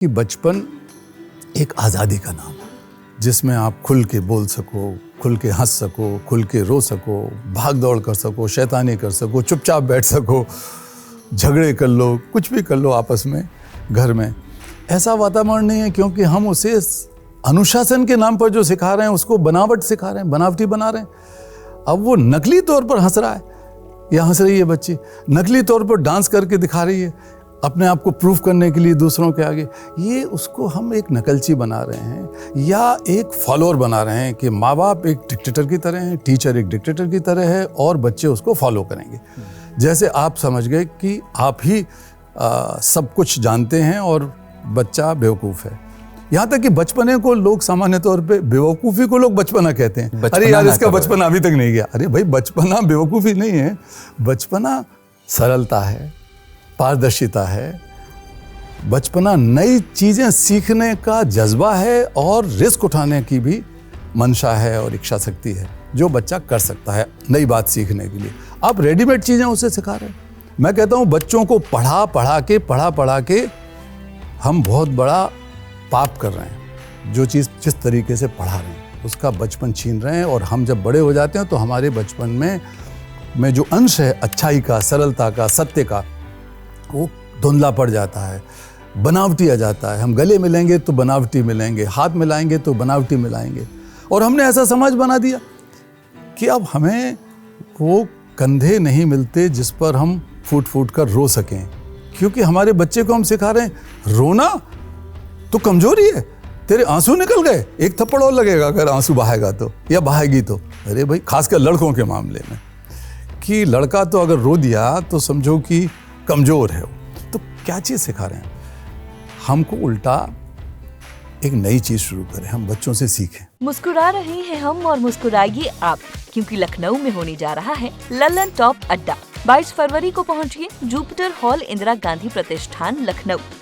कि बचपन एक आज़ादी का नाम है जिसमें आप खुल के बोल सको, खुल के हंस सको, खुल के रो सको, भाग दौड़ कर सको, शैतानी कर सको, चुपचाप बैठ सको, झगड़े कर लो, कुछ भी कर लो आपस में घर में। ऐसा वातावरण नहीं है क्योंकि हम उसे अनुशासन के नाम पर जो सिखा रहे हैं उसको बनावट सिखा रहे हैं, बनावटी बना रहे हैं। अब वो नकली तौर पर हंस रहा है या हंस रही है बच्ची, नकली तौर पर डांस करके दिखा रही है अपने आप को प्रूफ करने के लिए दूसरों के आगे। ये उसको हम एक नकलची बना रहे हैं या एक फॉलोअर बना रहे हैं कि माँ बाप एक डिक्टेटर की तरह हैं, टीचर एक डिक्टेटर की तरह है और बच्चे उसको फॉलो करेंगे। जैसे आप समझ गए कि आप ही सब कुछ जानते हैं और बच्चा बेवकूफ़ है। यहाँ तक कि बचपने को लोग सामान्य तौर पे बेवकूफ़ी को लोग बचपना कहते हैं। अरे यार इसका बचपना अभी तक नहीं गया। अरे भाई बचपना बेवकूफ़ी नहीं है, बचपना सरलता है, पारदर्शिता है, बचपना नई चीज़ें सीखने का जज्बा है और रिस्क उठाने की भी मंशा है और इच्छा शक्ति है जो बच्चा कर सकता है नई बात सीखने के लिए। आप रेडीमेड चीज़ें उसे सिखा रहे हैं। मैं कहता हूँ बच्चों को पढ़ा के हम बहुत बड़ा पाप कर रहे हैं। जो चीज़ जिस तरीके से पढ़ा रहे हैं उसका बचपन छीन रहे हैं और हम जब बड़े हो जाते हैं तो हमारे बचपन में जो अंश है अच्छाई का, सरलता का, सत्य का, वो धुंधला पड़ जाता है, बनावटी आ जाता है। हम गले मिलेंगे तो बनावटी मिलेंगे, हाथ मिलाएंगे तो बनावटी मिलाएंगे और हमने ऐसा समाज बना दिया कि अब हमें वो कंधे नहीं मिलते जिस पर हम फूट फूट कर रो सकें, क्योंकि हमारे बच्चे को हम सिखा रहे हैं रोना तो कमजोरी है, तेरे आंसू निकल गए, एक थप्पड़ और लगेगा अगर आंसू बहाएगा तो या बहाएगी तो। अरे भाई खासकर लड़कों के मामले में कि लड़का तो अगर रो दिया तो समझो कि कमजोर है। तो क्या चीज़ सिखा रहे हैं? हमको उल्टा एक नई चीज़ शुरू करें, हम बच्चों से सीखें। मुस्कुरा रहे हैं हम और मुस्कुराइए आप, क्योंकि लखनऊ में होने जा रहा है लल्लन टॉप अड्डा। 22 फरवरी को पहुंचिए जुपिटर हॉल, इंदिरा गांधी प्रतिष्ठान, लखनऊ।